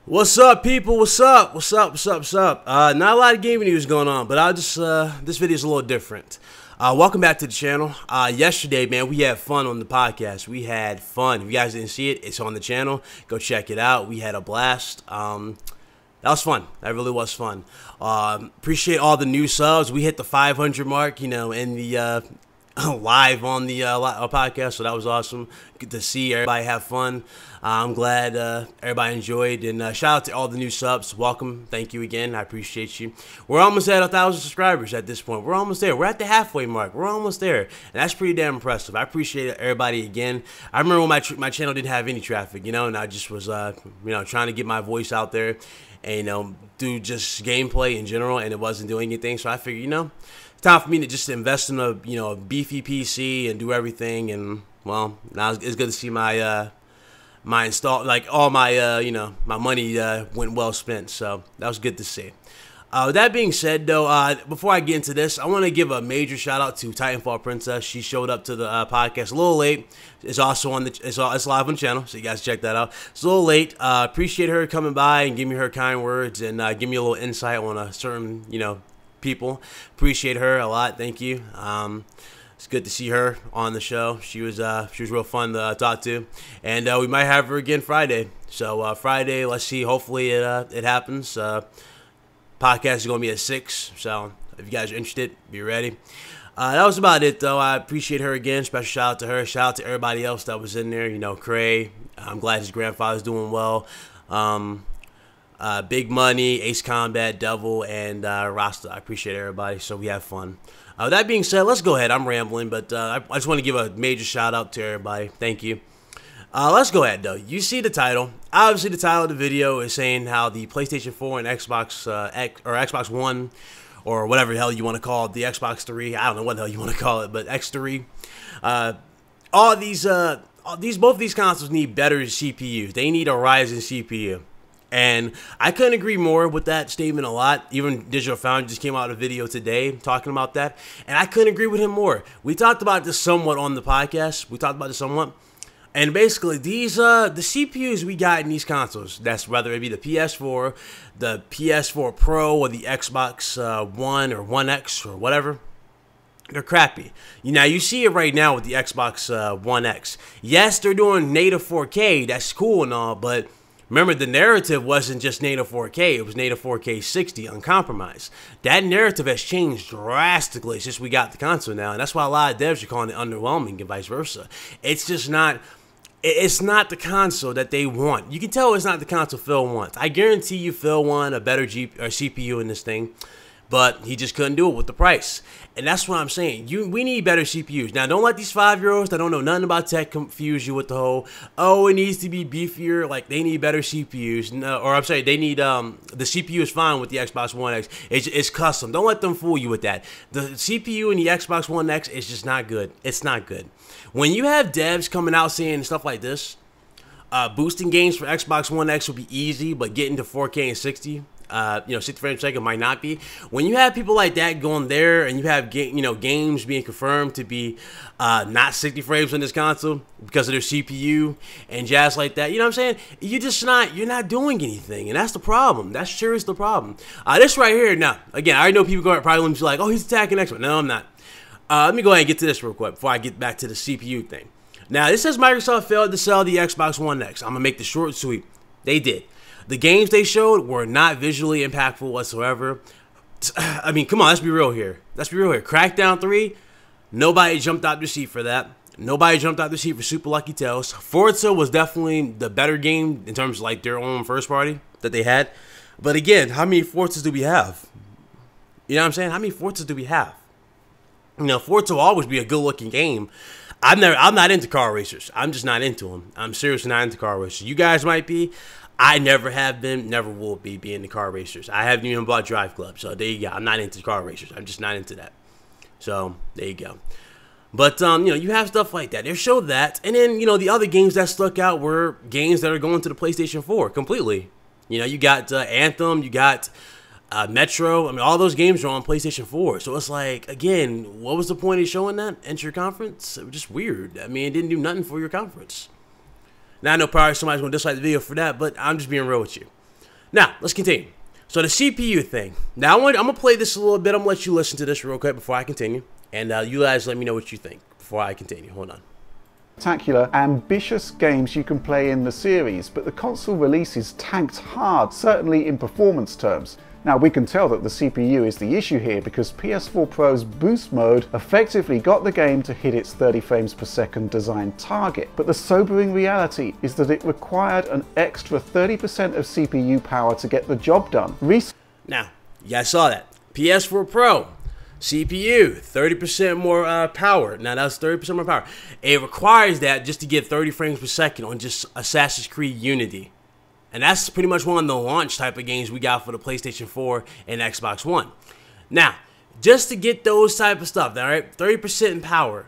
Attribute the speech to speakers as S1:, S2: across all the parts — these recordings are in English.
S1: What's up, people? What's up? What's up? What's up? What's up? Not a lot of gaming news going on, but I'll just this video is a little different. Welcome back to the channel. Yesterday, man, we had fun on the podcast. We had fun. If you guys didn't see it, it's on the channel. Go check it out. We had a blast. That was fun. That really was fun. Appreciate all the new subs. We hit the 500 mark, you know, in the live on the podcast, so that was awesome. Good to see everybody have fun. I'm glad everybody enjoyed, and shout out to all the new subs. Welcome, thank you again. I appreciate you. We're almost at 1,000 subscribers at this point. We're almost there. We're at the halfway mark. We're almost there, and that's pretty damn impressive. I appreciate everybody again. I remember when my channel didn't have any traffic, you know, and I just was trying to get my voice out there and, you know, do just gameplay in general, and it wasn't doing anything. So I figured, you know, it's time for me to just invest in a beefy PC and do everything. And well, now it's good to see my my install, like all my my money went well spent. So that was good to see. With that being said, though, before I get into this, I want to give a major shout out to Titanfall Princess. She showed up to the podcast a little late. It's also on it's live on the channel, so you guys check that out. It's a little late. Appreciate her coming by and giving me her kind words and give me a little insight on a certain people. Appreciate her a lot. Thank you. It's good to see her on the show. She was real fun to talk to, and we might have her again Friday. So Friday, let's see. Hopefully it happens. Podcast is going to be at 6, so if you guys are interested, be ready. That was about it, though. I appreciate her again. Special shout out to her. Shout out to everybody else that was in there. You know, Cray. I'm glad his grandfather's doing well. Big Money, Ace Combat, Devil, and Rasta. I appreciate everybody, so we have fun. That being said, let's go ahead. I'm rambling, but I just want to give a major shout out to everybody. Thank you. Let's go ahead, though. You see the title. Obviously, the title of the video is saying how the PlayStation 4 and Xbox or Xbox One, or whatever the hell you want to call it, the Xbox 3, I don't know what the hell you want to call it, but X3, both of these consoles need better CPUs. They need a Ryzen CPU. And I couldn't agree more with that statement a lot. Even Digital Foundry just came out with a video today talking about that. And I couldn't agree with him more. We talked about this somewhat on the podcast. And basically, these the CPUs we got in these consoles, that's whether it be the PS4, the PS4 Pro, or the Xbox One or One X or whatever, they're crappy. You see it right now with the Xbox One X. Yes, they're doing native 4K. That's cool and all, but remember, the narrative wasn't just native 4K. It was native 4K 60, uncompromised. That narrative has changed drastically since we got the console now, and that's why a lot of devs are calling it underwhelming and vice versa. It's just not. It's not the console that they want. You can tell it's not the console Phil wants. I guarantee you Phil wanted a better CPU in this thing, but he just couldn't do it with the price. And that's what I'm saying. We need better CPUs. Now, don't let these 5-year-olds that don't know nothing about tech confuse you with the whole, oh, it needs to be beefier. Like, they need better CPUs. No, or I'm sorry, they need, the CPU is fine with the Xbox One X. It's custom. Don't let them fool you with that. The CPU in the Xbox One X is just not good. It's not good. When you have devs coming out saying stuff like this, boosting games for Xbox One X will be easy, but getting to 4K and 60, 60 frames per second might not be. When you have people like that going there, and you have games being confirmed to be not 60 frames on this console because of their CPU and jazz like that, you know what I'm saying? You're not doing anything, and that's the problem. That's sure is the problem. This right here, now again, I already know people are probably like, oh, he's attacking Xbox. No, I'm not. Let me go ahead and get to this real quick before I get back to the CPU thing. Now, this says Microsoft failed to sell the Xbox One X. I'm going to make this short and sweet. They did. The games they showed were not visually impactful whatsoever. I mean, come on, let's be real here. Crackdown 3, nobody jumped out their seat for that. Nobody jumped out their seat for Super Lucky Tales. Forza was definitely the better game in terms of like their own first party that they had. But again, how many Forzas do we have? You know what I'm saying? How many Forzas do we have? Forza will always be a good-looking game. I'm not into car racers. I'm just not into them. I'm seriously not into car racers. You guys might be. I never have been, never will be into car racers. I haven't even bought Drive Club, so there you go. I'm not into car racers. I'm just not into that. So there you go. But you have stuff like that. They showed that, and then the other games that stuck out were games that are going to the PlayStation 4 completely. You got Anthem. You got Metro. I mean, all those games are on PlayStation 4. So it's like, again, what was the point of showing that at your conference? It was just weird. I mean, it didn't do nothing for your conference. Now, I know probably somebody's going to dislike the video for that, but I'm just being real with you. Now, let's continue. So the CPU thing. Now, I'm going to play this a little bit. I'm going to let you listen to this real quick before I continue. And you guys let me know what you think before I continue. Hold on.
S2: Spectacular, ambitious games you can play in the series, but the console releases tanked hard, certainly in performance terms. Now we can tell that the CPU is the issue here because PS4 Pro's boost mode effectively got the game to hit its 30 frames per second design target, but the sobering reality is that it required an extra 30% of CPU power to get the job done.
S1: Now, you guys saw that. PS4 Pro, CPU, 30% more power. Now that's 30% more power. It requires that just to get 30 frames per second on just Assassin's Creed Unity. And that's pretty much one of the launch type of games we got for the PlayStation 4 and Xbox One. Now, just to get those type of stuff, all right, 30% in power.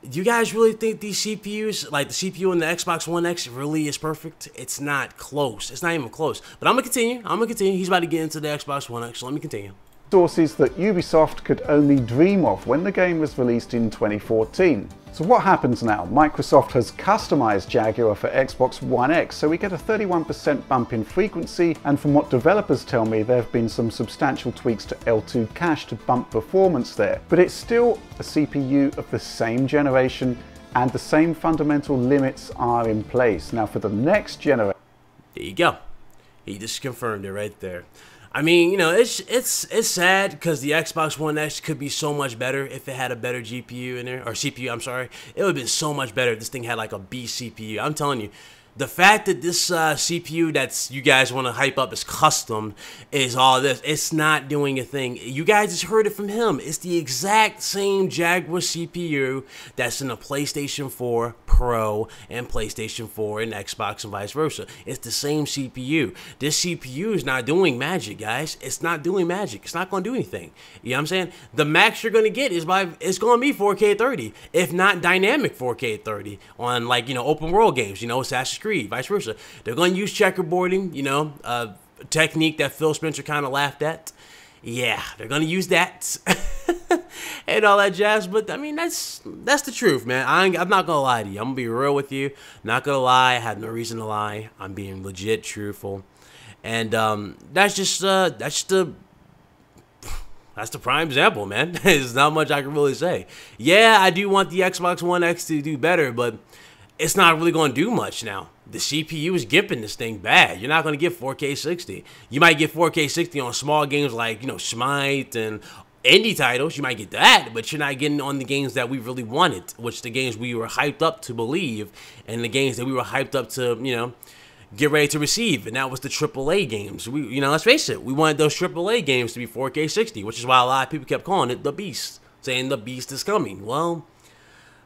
S1: Do you guys really think these CPUs, like the CPU in the Xbox One X, really is perfect? It's not close. It's not even close. But I'm going to continue. He's about to get into the Xbox One X, so let me continue.
S2: Sources that Ubisoft could only dream of when the game was released in 2014. So what happens now? Microsoft has customized Jaguar for Xbox One X, so we get a 31% bump in frequency, and from what developers tell me, there have been some substantial tweaks to L2 cache to bump performance there. But it's still a CPU of the same generation, and the same fundamental limits are in place. Now for the next generation...
S1: There you go. He just confirmed it right there. I mean, you know, it's sad because the Xbox One X could be so much better if it had a better GPU in there, or CPU, I'm sorry. It would have been so much better if this thing had like a B CPU. I'm telling you, the fact that this CPU that's you guys want to hype up is custom is all this. It's not doing a thing. You guys just heard it from him. It's the exact same Jaguar CPU that's in the PlayStation 4 Pro and PlayStation 4 and Xbox and vice versa. It's the same CPU. This CPU is not doing magic, guys. It's not doing magic. It's not going to do anything. You know what I'm saying? The max you're going to get is it's going to be 4K 30, if not dynamic 4K 30 on, like, you know, open world games, you know, Assassin's Creed, vice versa. They're going to use checkerboarding, you know, a technique that Phil Spencer kind of laughed at. Yeah, they're going to use that and all that jazz. But, I mean, that's the truth, man. I'm not going to lie to you. I'm going to be real with you. Not going to lie. I have no reason to lie. I'm being legit truthful. And that's the prime example, man. There's not much I can really say. Yeah, I do want the Xbox One X to do better, but it's not really going to do much now. The CPU is gimping this thing bad. You're not going to get 4K 60. You might get 4K 60 on small games like, you know, Smite and indie titles. You might get that, but you're not getting on the games that we really wanted, which the games we were hyped up to believe, and the games that we were hyped up to, you know, get ready to receive, and that was the AAA games. You know, let's face it, we wanted those AAA games to be 4K 60, which is why a lot of people kept calling it the Beast, saying the Beast is coming. Well,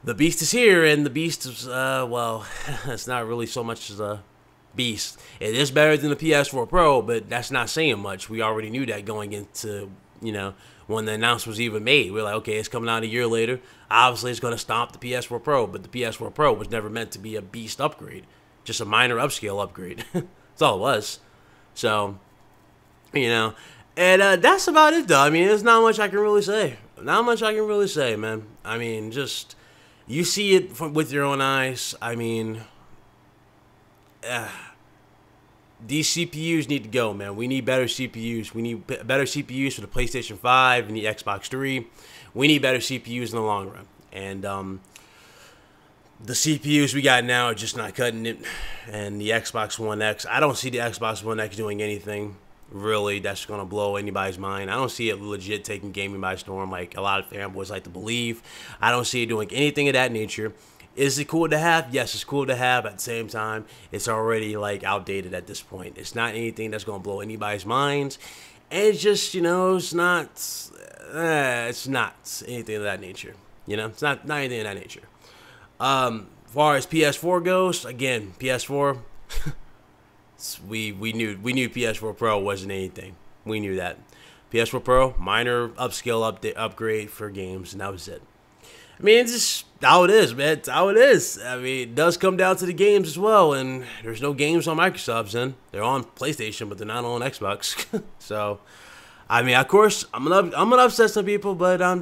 S1: the Beast is here, and the Beast is, well, it's not really so much as a beast. It is better than the PS4 Pro, but that's not saying much. We already knew that going into, you know, when the announcement was even made. We're like, okay, it's coming out a year later. Obviously, it's going to stomp the PS4 Pro, but the PS4 Pro was never meant to be a beast upgrade. Just a minor upscale upgrade. That's all it was. So, you know, and that's about it, though. I mean, there's not much I can really say. Not much I can really say, man. I mean, just... You see it with your own eyes. I mean, these CPUs need to go, man. We need better CPUs. We need better CPUs for the PlayStation 5 and the Xbox 3. We need better CPUs in the long run. And the CPUs we got now are just not cutting it. And the Xbox One X, I don't see the Xbox One X doing anything really that's going to blow anybody's mind. I don't see it legit taking gaming by storm like a lot of fanboys like to believe. I don't see it doing anything of that nature. Is it cool to have? Yes, it's cool to have. At the same time, it's already like outdated at this point. It's not anything that's going to blow anybody's minds. And it's just, you know, it's not anything of that nature. You know, it's not anything of that nature. As far as PS4 goes, again, PS4... We knew PS4 Pro wasn't anything. We knew that. PS4 Pro, minor upscale upgrade for games, and that was it. I mean, it's just how it is, man. It's how it is. I mean, it does come down to the games as well, and there's no games on Microsoft's end. They're on PlayStation, but they're not on Xbox. So, I mean, of course, I'm gonna upset some people, but I'm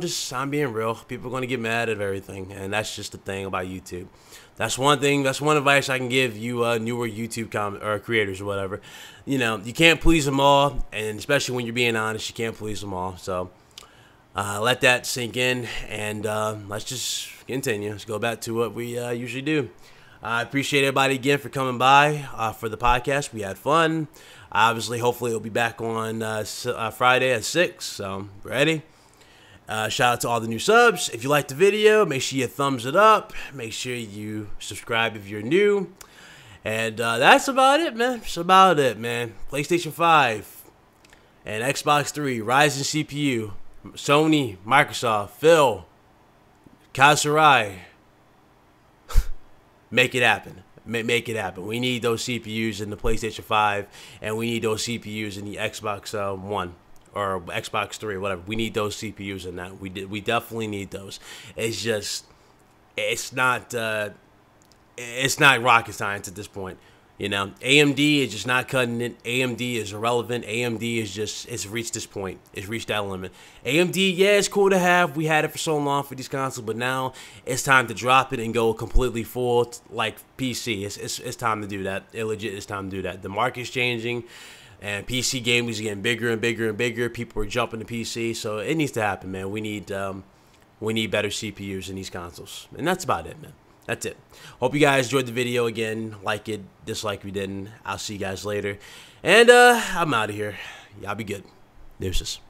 S1: being real. People are gonna get mad at everything, and that's just the thing about YouTube. That's one thing. That's one advice I can give you newer YouTube creators or whatever. You know, you can't please them all, and especially when you're being honest, you can't please them all. So let that sink in, and let's just continue. Let's go back to what we usually do. I appreciate everybody again for coming by for the podcast. We had fun. Obviously, hopefully, it'll be back on Friday at 6. So, ready? Shout out to all the new subs. If you liked the video, make sure you thumbs it up. Make sure you subscribe if you're new. And that's about it, man. That's about it, man. PlayStation 5 and Xbox 3, Ryzen CPU, Sony, Microsoft, Phil, Kasurai. Make it happen. Make it happen. We need those CPUs in the PlayStation 5, and we need those CPUs in the Xbox One or Xbox 3, whatever. We need those CPUs in that. We definitely need those. It's just, it's not rocket science at this point. You know, AMD is just not cutting it. AMD is irrelevant. AMD is just, it's reached this point. It's reached that limit. AMD, yeah, it's cool to have. We had it for so long for these consoles, but now it's time to drop it and go completely full like PC. It's time to do that. It legit is time to do that. The market's changing, and PC gaming is getting bigger and bigger and bigger. People are jumping to PC, so it needs to happen, man. We need better CPUs in these consoles, and that's about it, man. That's it. Hope you guys enjoyed the video. Again, like it, dislike if you didn't. I'll see you guys later. And I'm out of here. Y'all be good. Deuces.